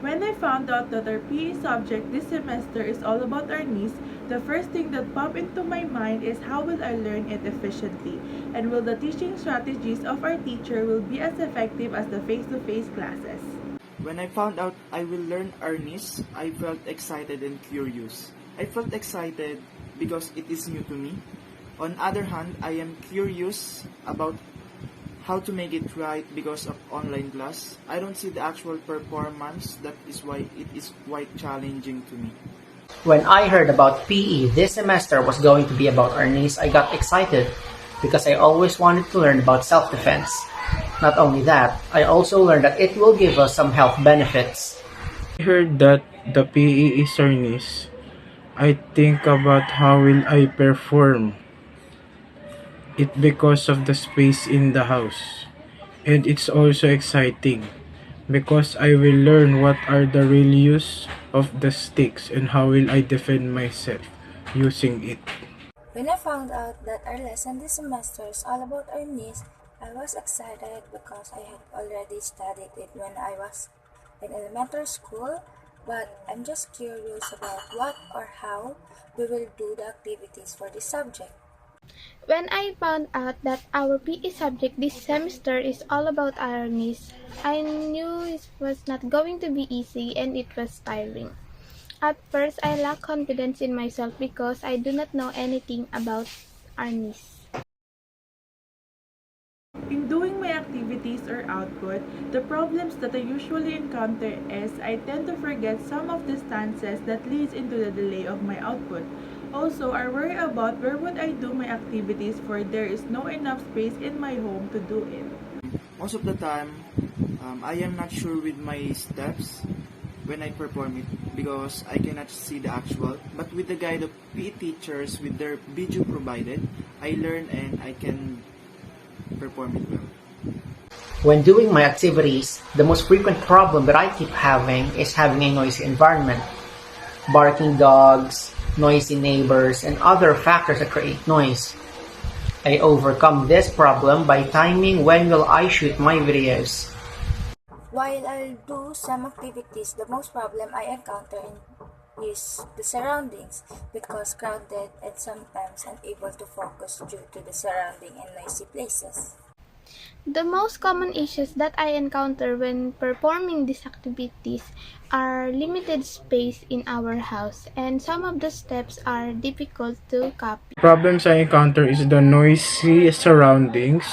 When I found out that our PE subject this semester is all about our niece, the first thing that popped into my mind is how will I learn it efficiently, and will the teaching strategies of our teacher will be as effective as the face-to-face classes. When I found out I will learn Arnis, I felt excited and curious. I felt excited because it is new to me. On other hand, I am curious about how to make it right because of online class. I don't see the actual performance, that is why it is quite challenging to me. When I heard about PE this semester was going to be about our niece, I got excited because I always wanted to learn about self-defense. Not only that, I also learned that it will give us some health benefits. I heard that the PE is our niece. I think about how will I perform it because of the space in the house. And it's also exciting because I will learn what are the real use of the sticks and how will I defend myself using it. When I found out that our lesson this semester is all about our niece, I was excited because I had already studied it when I was in elementary school, but I'm just curious about what or how we will do the activities for this subject. When I found out that our PE subject this semester is all about our niece, I knew it was not going to be easy and it was tiring. At first, I lacked confidence in myself because I do not know anything about our niece. In doing my activities or output, the problems that I usually encounter is I tend to forget some of the stances that leads into the delay of my output. Also, I worry about where would I do my activities for there is no enough space in my home to do it. Most of the time, I am not sure with my steps when I perform it because I cannot see the actual. But with the guide of PE teachers with their video provided, I learn and I can perform it well. When doing my activities, the most frequent problem that I keep having is having a noisy environment. Barking dogs, noisy neighbors, and other factors that create noise. I overcome this problem by timing when will I shoot my videos. While I'll do some activities, the most problem I encounter is the surroundings because crowded and sometimes unable to focus due to the surrounding and noisy places. The most common issues that I encounter when performing these activities are limited space in our house, and some of the steps are difficult to copy. Problems I encounter is the noisy surroundings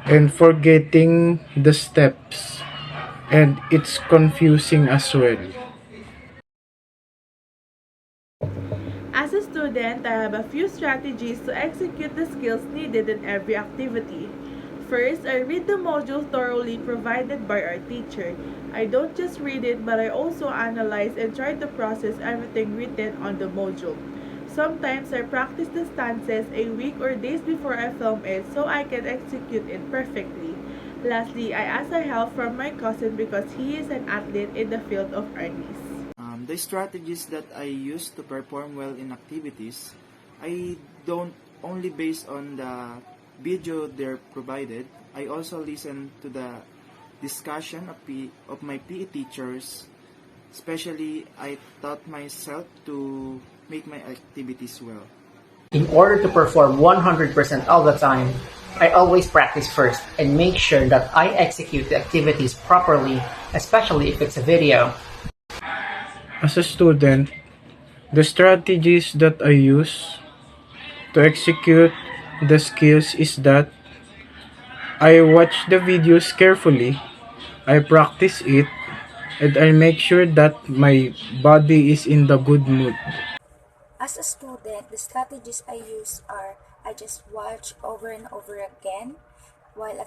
and forgetting the steps, and it's confusing as well. As a student, I have a few strategies to execute the skills needed in every activity. First, I read the module thoroughly provided by our teacher. I don't just read it, but I also analyze and try to process everything written on the module. Sometimes I practice the stances a week or days before I film it so I can execute it perfectly. Lastly, I ask a help from my cousin because he is an athlete in the field of arnis. The strategies that I use to perform well in activities, I don't only based on the video they're provided. I also listen to the discussion of my PE teachers. Especially, I taught myself to make my activities well. In order to perform 100% all the time, I always practice first and make sure that I execute the activities properly, especially if it's a video. As a student, the strategies that I use to execute the skills is that I watch the videos carefully, I practice it, and I make sure that my body is in the good mood. As a student, the strategies I use are I just watch over and over again while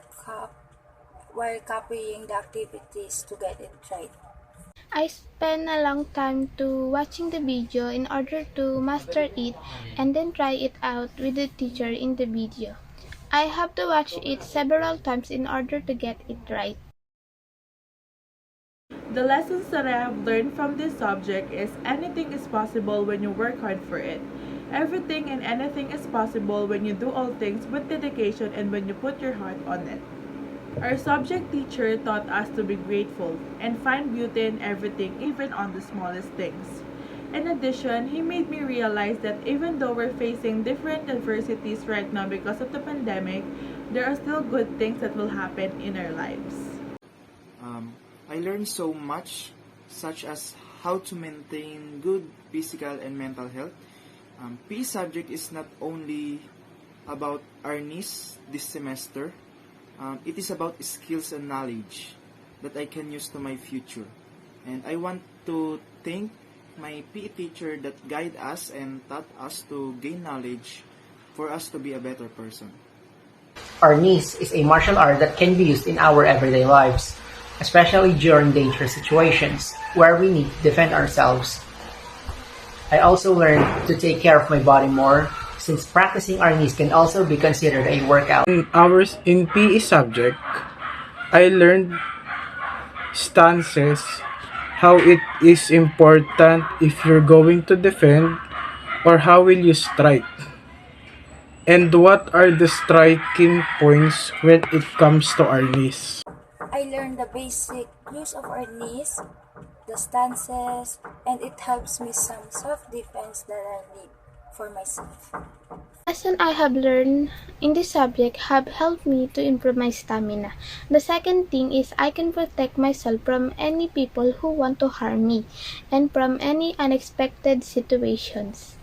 copying the activities to get it right. I spend a long time to watching the video in order to master it and then try it out with the teacher in the video. I have to watch it several times in order to get it right. The lessons that I have learned from this subject is anything is possible when you work hard for it. Everything and anything is possible when you do all things with dedication and when you put your heart on it. Our subject teacher taught us to be grateful and find beauty in everything, even on the smallest things. In addition, he made me realize that even though we're facing different adversities right now because of the pandemic, there are still good things that will happen in our lives. Um, I learned so much, such as how to maintain good physical and mental health. PE subject is not only about our needs this semester, it is about skills and knowledge that I can use to my future. And I want to thank my PE teacher that guide us and taught us to gain knowledge for us to be a better person. Arnis is a martial art that can be used in our everyday lives, especially during dangerous situations where we need to defend ourselves. I also learned to take care of my body more, since practicing Arnis can also be considered a workout. In PE subject, I learned stances, how it is important if you're going to defend, or how will you strike, and what are the striking points when it comes to arnis. I learned the basic use of our knees, the stances, and it helps me some self-defense that I need for myself. Lesson I have learned in this subject have helped me to improve my stamina. The second thing is I can protect myself from any people who want to harm me and from any unexpected situations.